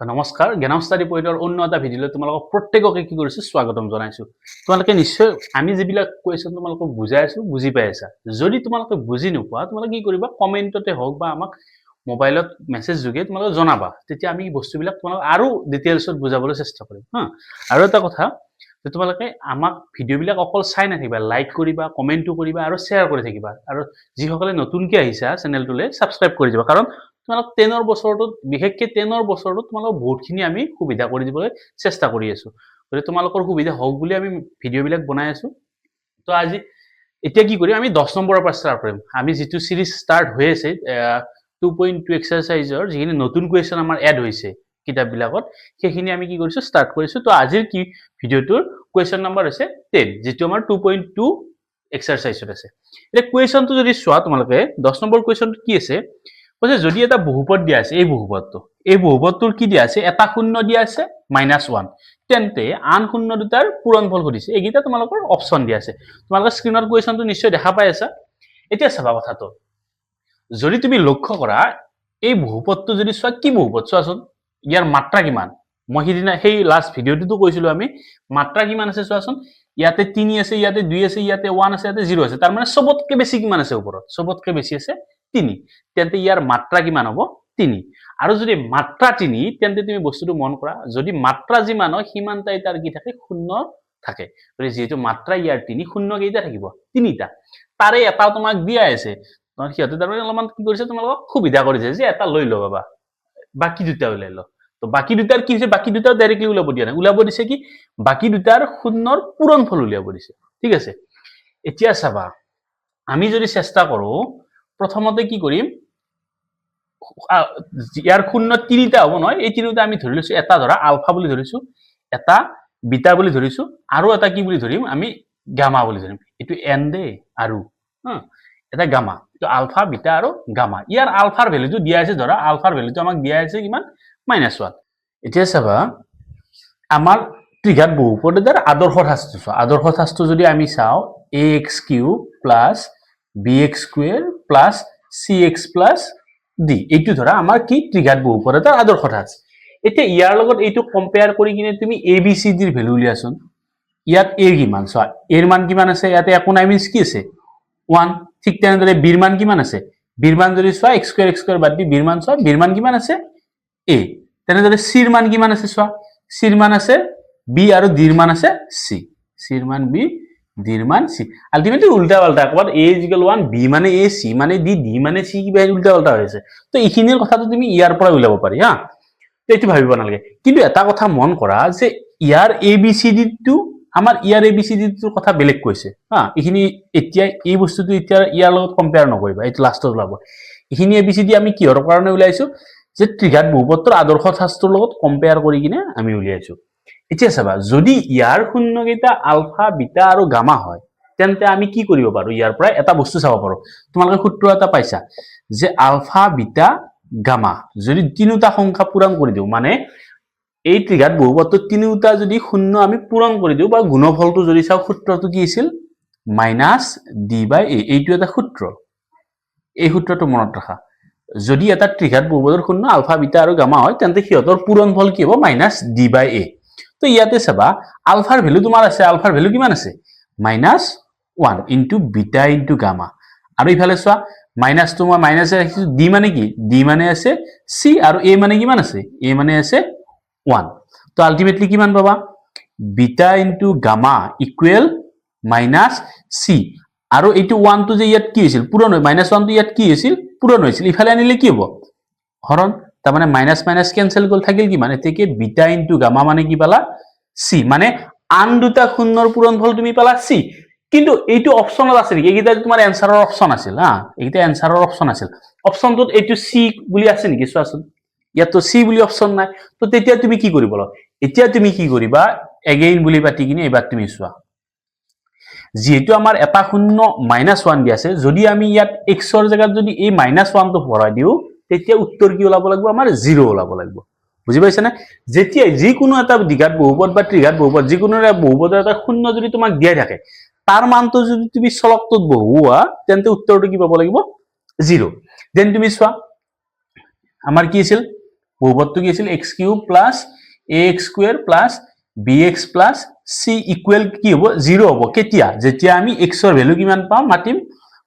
নমস্কাৰ জ্ঞানম ষ্টাডি পইণ্টৰ অন্য এটা ভিডিঅ'লৈ তোমালোকক প্ৰত্যেককে কি কৰিছো স্বাগতম জনাইছো তোমালোকে নিশ্চয় আমি যিবিলাক কোৱেশ্চন তোমালোকক বুজাই আছো বুজি পাই আছা যদি তোমালোকে বুজি নোপোৱা তোমালোকে কি কৰিবা কমেন্টতে হওক বা আমাক মোবাইলত মেছেজ যোগে তোমালোকে জনাবা তেতিয়া আমি বস্তুবিলাক তোমালোক আৰু ডিটেইলছত বুজাবলৈ চেষ্টা কৰিম হা আৰু এটা কথা যে তোমালোকে আমাক ভিডিঅ'বিলাক অকল চাই নাথাকিবা লাইক কৰিবা কমেন্টও কৰিবা আৰু শ্বেয়াৰ কৰি থাকিবা আৰু যিসকলে নতুনকৈ আহিছা চেনেলটোলৈ সাবস্ক্ৰাইব কৰি দিবা কাৰণ তোমালোক 10 বছৰটোত বিশেষকৈ 10 বছৰটোত তোমালোক বহুতখিনি আমি সুবিধা কৰি দিবলৈ চেষ্টা কৰি আছো গতিকে তোমালোকৰ সুবিধা হওক বুলি আমি ভিডিঅ'বিলাক বনাই আছো তো আজি এতিয়া কি কৰিম আমি 10 নম্বৰৰ পৰা ষ্টাৰ্ট কৰিম আমি যেটো সিৰিজ ষ্টাৰ্ট হৈ আছে 2.2 এক্সাৰসাইজৰ যিখিনি নতুন কোৱেশ্চন আমাৰ এড হৈছে কিতাপবিলাকত সেইখিনি আমি কি কৰিছো ষ্টাৰ্ট কৰিছো তো আজিৰ কি ভিডিঅ'টোৰ কোৱেশ্চন নম্বৰ আছে 10 যেটো আমাৰ 2.2 এক্সাৰসাইজত আছে এটা কোৱেশ্চনটো যদি চোৱা তোমালোকে 10 নম্বৰ কোৱেশ্চনটো কি আছে কৈছে যদি এটা বহুপদ দিয়া আছে এই বহুপদটোৰ কি দিয়া আছে এটা শূন্য দিয়া আছে -1 তেন্তে আন শূন্য দুটাৰ পূৰণফল সুধিছে এইগিটা তোমালোকৰ অপচন দিয়া আছে তোমালোকে স্ক্ৰিনৰ কোৱেশ্চনটো নিশ্চয় দেখা পাই আছা এতিয়া চাবা কথাটো যদি তুমি লক্ষ্য কৰা এই বহুপদটো যদি চোৱা কি বহুপদ চোৱাচোন ইয়াৰ মাত্ৰা কিমান মই হিদিনা সেই লাষ্ট ভিডিঅ'টোতো কৈছিলো আমি মাত্ৰা কিমান আছে চোৱাচোন ইয়াতে 3 আছে ইয়াতে 2 আছে ইয়াতে 1 আছে ইয়াতে 0 আছে তাৰ মানে সবতকে বেছি কিমান আছে ওপৰত সবতকে বেছি আছে 3 তেন্তে ইয়াৰ মাত্ৰা কিমান হ'ব 3 আৰু যদি মাত্ৰা 3 তেন্তে তুমি বস্তুটো মন কৰা যদি মাত্ৰা যিমান হয় সিমান তাই তাৰ কি থাকে শূন্য থাকে গতিকে যেহেতু মাত্ৰা ইয়াৰ 3 শূন্য কেইটা থাকিব 3টা তাৰে এটা তোমাক দিয়া আছে তোমাক সিহঁতে তাৰমানে অলপমান কি কৰিছে তোমালোকক সুবিধা কৰিছে যে এটা লৈ ল বাবা বাকি দুটা উলাই ল তো বাকি দুটাৰ কি হৈছে বাকি দুটাও ডাইৰেক্টলি উলাব দিয়া নাই উলাব দিছে কি বাকি দুটাৰ শূন্যৰ পূৰণফল উলিয়াব দিছে ঠিক আছে এতিয়া চাবা আমি যদি চেষ্টা কৰো প্ৰথমতে কি কৰিম ইয়াৰ শূন্য 3টা হ'ব নহয় এই তিনিটা আমি ধৰি লৈছো এটা ধৰা আলফা বুলি ধৰিছো এটা বিটা বুলি ধৰিছো আৰু এটা কি বুলি ধৰিম আমি গামা বুলি ধৰিম এটো এন দে আৰু এটা গামা তো আলফা বিটা আৰু গামা ইয়াৰ আলফাৰ ভ্যালুটো দিয়া আছে ধৰা আলফাৰ ভ্যালুটো আমাক দিয়া আছে কিমান -1 এতিয়া চাবা আমাৰ ত্ৰিঘাত বহুপদৰ আদৰ্শ ঠাসটো যদি আমি চাও ax³ + bx² + cx + d এইটো ধৰা আমাৰ কি ত্ৰিঘাত বহুপদৰ আদৰ্শ ঠাস এতিয়া ইয়াৰ লগত এইটো কম্পেয়াৰ কৰি কিনে তুমি abcd ৰ ভ্যালু উলিয়াচোন ইয়াত a কিমান চোৱা a ৰ মান কিমান আছে ইয়াতে একো নাই মিন্স কি আছে 1 ঠিক তেনেদৰে b ৰ মান কিমান আছে b ৰ মান যদি চোৱা x² বাদ দি b ৰ মান চোৱা b ৰ মান কিমান আছে a তেনেদৰে c ৰ মান কিমান আছে চোৱা c ৰ মান আছে b আৰু d ৰ মান আছে c c ৰ মান b d ৰ মান c আলটিমেটলি উল্টা পাল্টা ক'বাত a = 1 b মানে a c মানে d d মানে c কিবা উল্টা পাল্টা হৈছে তো এইখিনিৰ কথাটো তুমি ইয়াৰ পৰা উলাব পাৰি হা তো এটো ভাবিব নালাগে কিন্তু এটা কথা মন কৰা যে ইয়াৰ abcd টো আমাৰ ইয়াৰ abcd টোৰ কথা বেলেগ কৈছে হা এইখিনি এতিয়া এই বস্তুটো এতিয়া ইয়াৰ লগত কম্পেয়াৰ নকৰিবা এটো লাষ্টত ওলাব এইখিনি abcd আমি কিহৰ কাৰণে উলাইছো যে ত্ৰিঘাত বহুপদৰ আদৰ্শ ঠাসটোৰ লগত কম্পেয়াৰ কৰি কিনে আমি উলিয়াইছো এতিয়া চাবা যদি ইয়াৰ শূন্য কেইটা আলফা বিটা আৰু গামা হয় তেন্তে আমি কি কৰিব পাৰো ইয়াৰ পৰা এটা বস্তু চাব পাৰো তোমালোকে সূত্ৰ এটা পাইছা যে আলফা বিটা গামা যদি তিনিটা সংখ্যা পূৰণ কৰি দিও মানে এই ত্ৰিঘাত বহুপদৰ তিনিটা যদি শূন্য আমি পূৰণ কৰি দিও বা গুণফলটো যদি চাও সূত্ৰটো কি আছিল -d/a এইটো এটা সূত্ৰ এই সূত্ৰটো মনত ৰাখা যদি এটা ত্ৰিঘাত বহুপদৰ শূন্য আলফা বিটা আৰু গামা হয় তেন্তে সিহঁতৰ পূৰণফল কি হ'ব -d/a তো ইয়াতে চাবা আলফাৰ ভ্যালু তোমাৰ আছে আলফাৰ ভ্যালু কিমান আছে -1 ইনটু বিটা ইনটু গামা আৰু ইফালে চোৱা মাইনাস তো মই মাইনাসে ৰাখিছো d মানে কি d মানে আছে c আৰু a মানে কিমান আছে a মানে আছে 1 তো আলটিমেটলি কিমান পাবা beta into gamma equal -c আৰু এইটো 1 টো যে ইয়াত কি হৈছিল পূৰণ হৈ -1 টো ইয়াত কি হৈছিল পূৰণ হৈছিল ইফালে আনিলে কি হ'ব হৰণ তাৰ মানে মাইনাস মাইনাস ক্যান্সেল গল থাকিল কি মানে থেকে বিটা ইনটু গামা মানে কি পালা c মানে আন দুটা শূন্যৰ পূৰণফল তুমি পালা c কিন্তু এইটো অপচনত আছে নেকি এইটা তোমাৰ এনসাৰৰ অপচন আছিল হা এইটা এনসাৰৰ অপচন আছিল অপচনটোত এইটো c বুলি আছে নেকি চোৱাচোন ইয়াতো c বুলি অপচন নাই তো তেতিয়া তুমি কি কৰিব লাগে এতিয়া তুমি কি কৰিবা এগেইন বুলি পাতি কিনে এবাৰ তুমি চোৱা যেহেতু আমাৰ এটা শূন্য -1 দি আছে যদি আমি ইয়াত x ৰ জায়গাত যদি এই -1 টো ভৰাই দিও তেতিয়া উত্তৰ কি ওলাব লাগিব আমাৰ 0 ওলাব লাগিব বুজি পাইছা না যেতিয়া যি কোনো এটা দ্বিঘাত বহুপদ বা ত্ৰিঘাত বহুপদ যি কোনো এটা বহুপদৰ এটা শূন্য যদি তোমাক দিয়া থাকে তাৰ মানটো যদি তুমি চলকটোত বহুৱা তেন্তে উত্তৰটো কি পাব লাগিব 0 দেন তুমি চোৱা আমাৰ কি আছিল বহুপদটো কি আছিল x³ plus ax square plus bx plus c equal কি হ'ব 0 হ'ব কেতিয়া যেতিয়া আমি x ৰ ভ্যালু কিমান পাম মাতিম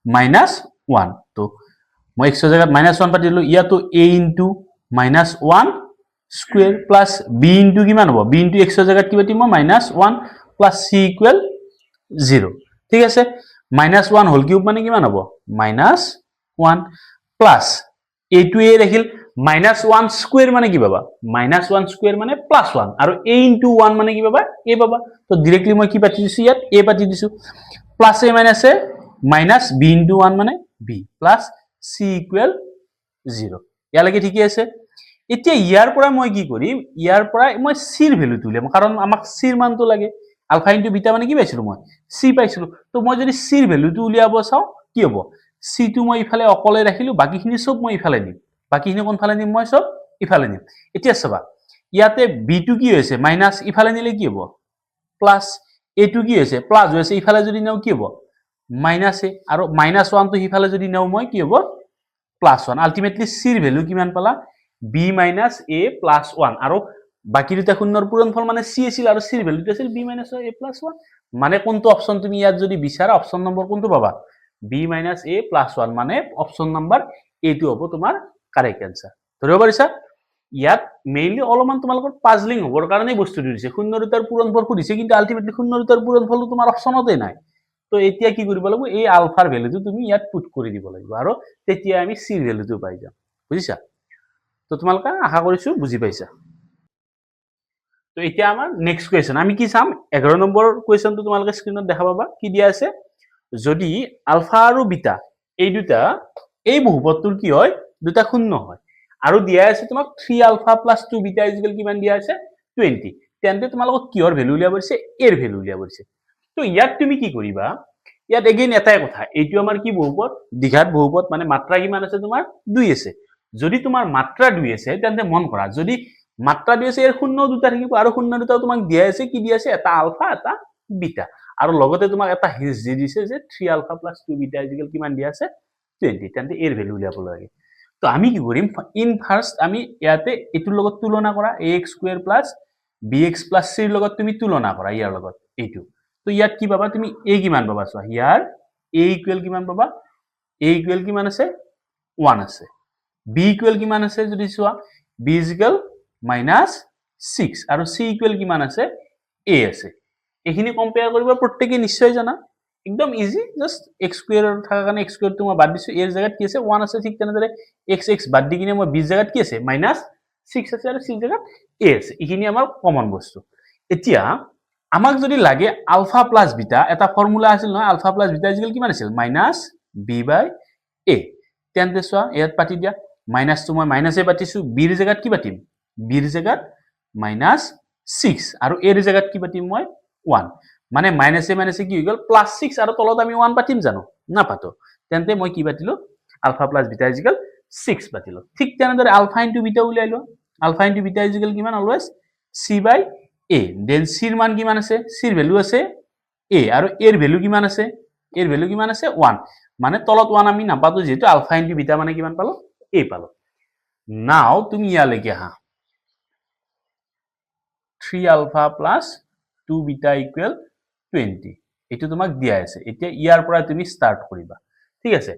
-1 তো মই x ৰ জায়গাত -1 পাতিলো ইয়াতো a into -1 square plus b into কিমান হ'ব b ইনটু x ৰ জায়গাত কি পাতিম মই -1 প্লাস c ইকুয়াল 0 ঠিক আছে -1 হোল কিউব মানে কিমান হ'ব -1 প্লাস a টু a ৰাখিল -1 স্কয়াৰ মানে কি পাবা -1 স্কয়াৰ মানে +1 আৰু a ইনটু 1 মানে কি পাবা a পাবা তো ডাইরেক্টলি মই কি পাতি দিছো ইয়াত a পাতি দিছো plus a minus a minus b into 1 মানে b প্লাস c ইকুয়াল 0 ইয়ালৈকে ঠিকই আছে এতিয়া ইয়াৰ পৰা মই কি কৰিম ইয়াৰ পৰা মই c ৰ ভ্যালুটো উলিয়াম কাৰণ আমাক c ৰ মানটো লাগে আলফা ইনটু বিটা মানে কি পাইছিলো মই c পাইছিলো তো মই যদি c ৰ ভ্যালুটো উলিয়াব চাও কি হ'ব c টো মই ইফালে অকলে ৰাখিলো বাকিখিনি সব মই ইফালে নিম বাকিখিনি কোনফালে নিম মই সব ইফালে নিম এতিয়া চাবা ইয়াতে b টো কি হৈছে মাইনাস ইফালে নিলে কি হ'ব প্লাস a টো কি হৈছে প্লাস হৈছে ইফালে যদি নাও কি হ'ব মাইনাস a আৰু -1 টো ইফালে যদি নাও মই কি হ'ব +1 আলটিমেটলি c ৰ ভ্যালু কিমান পালা b - a +1 আৰু বাকি দুটা শূন্যৰ পূৰণফল মানে c আছিল আৰু c ৰ ভ্যালুটো আছিল b - a +1 মানে কোনটো অপচন তুমি ইয়াত যদি বিচাৰা অপচন নম্বৰ কোনটো পাবা b - a +1 মানে অপচন নম্বৰ a টো হ'ব তোমাৰ কাৰেক্ট आंसर ধৰিব পাৰিছা ইয়াত মেইনলি অলপমান তোমালোকৰ পাজলিং হ'বৰ কাৰণে বস্তুটো দিছে শূন্য দুটাৰ পূৰণফল খুদিছে কিন্তু আলটিমেটলি শূন্য দুটাৰ পূৰণফলটো তোমাৰ অপচনতে নাই তো এতিয়া কি কৰিব লাগিব এই আলফাৰ ভ্যালুটো তুমি ইয়াত পুট কৰি দিব লাগিব আৰু তেতিয়া আমি c ৰ ভ্যালুটো পাই যাম বুজিছা তো তোমালোকে আশা কৰিছো বুজি পাইছা তো এতিয়া আমাৰ নেক্সট কোৱেশ্চন আমি কি চাম 11 নম্বৰ কোৱেশ্চনটো তোমালোকে স্ক্ৰিনত দেখা পাবা কি দিয়া আছে যদি আলফা আৰু বিটা এই দুটা এই বহুপদটোৰ কি হয় দুটা শূন্য হয় আৰু দিয়া আছে তোমাক 3 আলফা + 2 বিটা ইকুয়াল কিমান দিয়া আছে 20 তেন্তে তোমালোকক কিহৰ ভ্যালু উলিয়াব আছে এৰ ভ্যালু উলিয়াব আছে তো ইয়াত তুমি কি কৰিবা ইয়াত এগেইন এটাই কথা এইটো আমাৰ কি বহুপদ দ্বিঘাত বহুপদ মানে মাত্ৰা কিমান আছে তোমাৰ 2 আছে যদি তোমাৰ মাত্ৰা 2 আছে তেন্তে মন কৰা যদি মাত্ৰা 2 আছে এৰ শূন্য দুটা থাকিব আৰু শূন্য দুটা তোমাক দিয়া আছে কি দিয়া আছে এটা আলফা এটা বিটা আৰু লগতে তোমাক এটা হিজ দি দিছে যে 3 আলফা + 2 বিটা ইকুয়াল কিমান দিয়া আছে 20 তেন্তে এর ভ্যালু উলিয়াব লাগে তো আমি কি কৰিম ইন ফাৰ্স্ট আমি ইয়াতে এটোৰ লগত তুলনা কৰা ax² + bx + c ৰ লগত তুমি তুলনা কৰা ইয়াৰ লগত এইটো তো ইয়াত কি পাবা তুমি a কিমান পাবা চোৱা ইয়াৰ a ইকুয়াল কিমান পাবা a ইকুয়াল কিমান আছে 1 আছে b ইকুয়াল কিমান আছে যদি চোৱা b ইকুয়াল -6 আৰু c ইকুয়াল কিমান আছে a আছে এখিনি কম্পেয়াৰ কৰিব প্ৰত্যেককে নিশ্চয় জানা একদম ইজি জাস্ট x² থাকা কাৰণে x² টো মই বাদ দিছো এৰ জায়গাত কি আছে 1 আছে ঠিক তেনেদৰে x বাদ দি কিনে মই b জায়গাত কি আছে -6 আছে আৰু c জায়গাত a আছে এখিনি আমাৰ কমন বস্তু এতিয়া আমাক যদি লাগে আলফা প্লাস বিটা এটা ফর্মুলা আছিল নহয় আলফা প্লাস বিটা ইকুয়াল কিমান আছিল -b/a তেন্তে চোৱা ইয়াত পাতি দিয়া মাইনাস তো মই মাইনাসে পাতিছো b ৰ জায়গাত কি পাতিম b ৰ জায়গাত -6 আৰু a ৰ জায়গাত কি পাতিম মই 1 মানে মাইনাসে মাইনাসে কি হৈ গল +6 আৰু তলত আমি 1 পাতিম জানো না পাতো তেন্তে মই কি পাতিলো আলফা প্লাস বিটা ইকুয়াল 6 পাতিলো ঠিক তেনেদৰে আলফা ইনটু বিটা উলাইলো আলফা ইনটু বিটা ইকুয়াল কিমান অলওয়েজ c/a দেন c ৰ মান কিমান আছে c ৰ ভ্যালু আছে a আৰু a ৰ ভ্যালু কিমান আছে a ৰ ভ্যালু কিমান আছে 1 মানে তলত 1 আমি নাপাতো যেটো আলফা ইনটু বিটা মানে কিমান পালো a পালো নাও তুমি ইয়ালৈকে আহা 3 আলফা + 2 বিটা ইকুয়াল 20 এটো তোমাক দিয়া আছে এতিয়া ইয়াৰ পৰা তুমি স্টাৰ্ট কৰিবা ঠিক আছে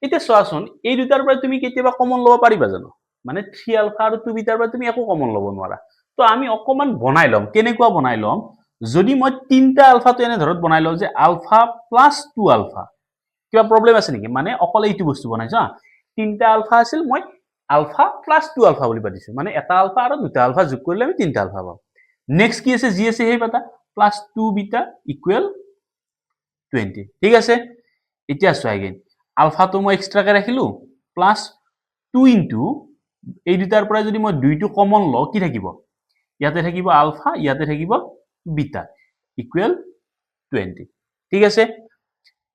এতিয়া চোৱাচোন এই দুটাৰ পৰা তুমি কেতিয়াবা কমন লব পাৰিবা জানো মানে 3 আলফা আৰু 2 বিটাৰ পৰা তুমি একো কমন লব নোৱাৰা তো আমি অকমান বনাই লম কেনেকুৱা বনাই লম যদি মই তিনটা আলফা তো এনে ধৰত বনাই লও যে আলফা + 2 আলফা কিবা প্ৰবলেম আছে নেকি মানে অকল এইটো বস্তু বনাইছো তিনটা আলফা আছিল মই আলফা + 2 আলফা বুলি পাতিছো মানে এটা আলফা আৰু দুটা আলফা যোগ কৰিলে আমি তিনটা আলফা পাম নেক্সট কি আছে জি আছে হেই পাতা +2 বিটা ইকুয়াল 20 ঠিক আছে এতিয়া চোৱা again আলফা তো মই এক্সট্ৰাকে ৰাখিলো +2 ইনটু এই দুটাৰ পৰা যদি মই দুইটো কমন লও কি থাকিব ইয়াতে থাকিব আলফা ইয়াতে থাকিব বিটা ইকুয়াল 20 ঠিক আছে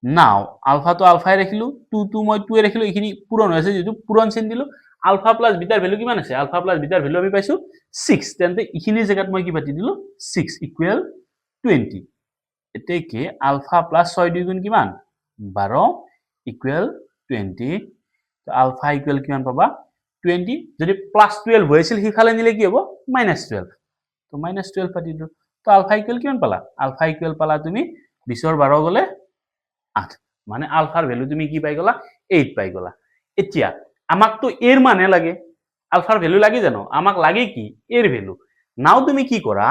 নাও আলফা তো আলফাই ৰাখিলো 2 2 মই 2 এ ৰাখিলো এখিনি পূৰণ হৈছে যেটো পূৰণ চিন দিলো আলফা + বিটাৰ ভ্যালু কিমান আছে আলফা + বিটাৰ ভ্যালু আমি পাইছো 6 তেন্তে ইখিনি জায়গাত মই কি পাতি দিলো 6 ইকুয়াল 20 এতে কি আলফা + 6 2 গুণ কিমান 12 ইকুয়াল 20 তো আলফা ইকুয়াল কিমান পাবা 20 যদি +12 হৈছিল সিফালে নিলে কি হ'ব -12 তো -12 পাতি দিও তো আলফা ইকুৱেল কিমান পালা আলফা ইকুৱেল পালা তুমি 20 ৰ 12 গলে 8 মানে আলফাৰ ভ্যালু তুমি কি পাই গলা 8 পাই গলা এতিয়া আমাক তো এর মানে লাগে আলফার ভ্যালু লাগে জানো আমাক লাগে কি এর ভ্যালু নাও তুমি কি করা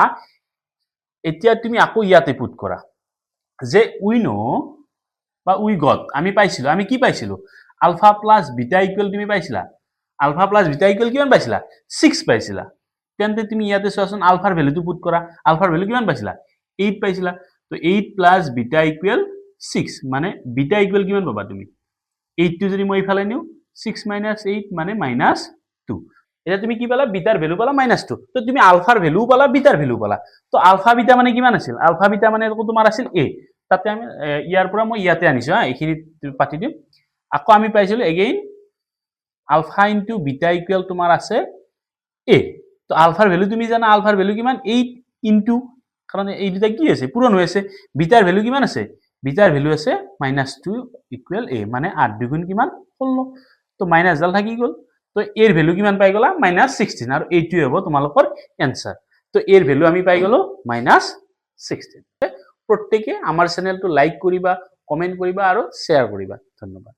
এতিয়া তুমি আকো ইয়াতে পুট করা যে উই নো বা উই গট আমি পাইছিলো আমি কি পাইছিলো আলফা প্লাস বিটা ইকুয়াল তুমি পাইছিলা আলফা প্লাস বিটা ইকুয়াল কিমান পাইছিলা 6 পাইছিলা তেন্তে তুমি ইয়াতে চোৱাচোন আলফাৰ ভ্যালুটো পুট কৰা আলফাৰ ভ্যালু কিমান পাইছিলা 8 পাইছিলা তো 8 প্লাস বিটা ইকুয়াল 6 মানে বিটা ইকুয়াল কিমান পাবা তুমি 8 টো যদি মই ইফালে নিও 6 minus 8 মানে -2 এটা তুমি কি পালা বিটাৰ ভ্যালু পালা -2 তো তুমি আলফাৰ ভ্যালু পালা বিটাৰ ভ্যালু পালা তো আলফা বিটা মানে কিমান আছিল আলফা বিটা মানে তোমাৰ আছিল a তাতে আমি ইয়াৰ পৰা মই ইয়াতে আনিছো হা এখিনি পাতি দিম আকৌ আমি পাইছিলো again alpha into beta equal তোমাৰ আছে a তো আলফাৰ ভ্যালু তুমি জানা আলফাৰ ভ্যালু কিমান 8 ইনটু কাৰণ এই দুটা কি আছে পূৰণ হৈ আছে বিটাৰ ভ্যালু কিমান আছে বিটাৰ ভ্যালু আছে -2 ইকুৱেল a মানে 8 দুগুণ কিমান 16 তো মাইনাস ডাল থাকি গল তো এর ভ্যালু কিমান পাই গলা -16 আৰু এইটোই হ'ব তোমালোকৰ এনসাৰ তো এৰ ভ্যালু আমি পাই গলো -16 প্ৰত্যেকে আমাৰ চেনেলটো লাইক কৰিবা কমেন্ট কৰিবা আৰু শেয়াৰ কৰিবা ধন্যবাদ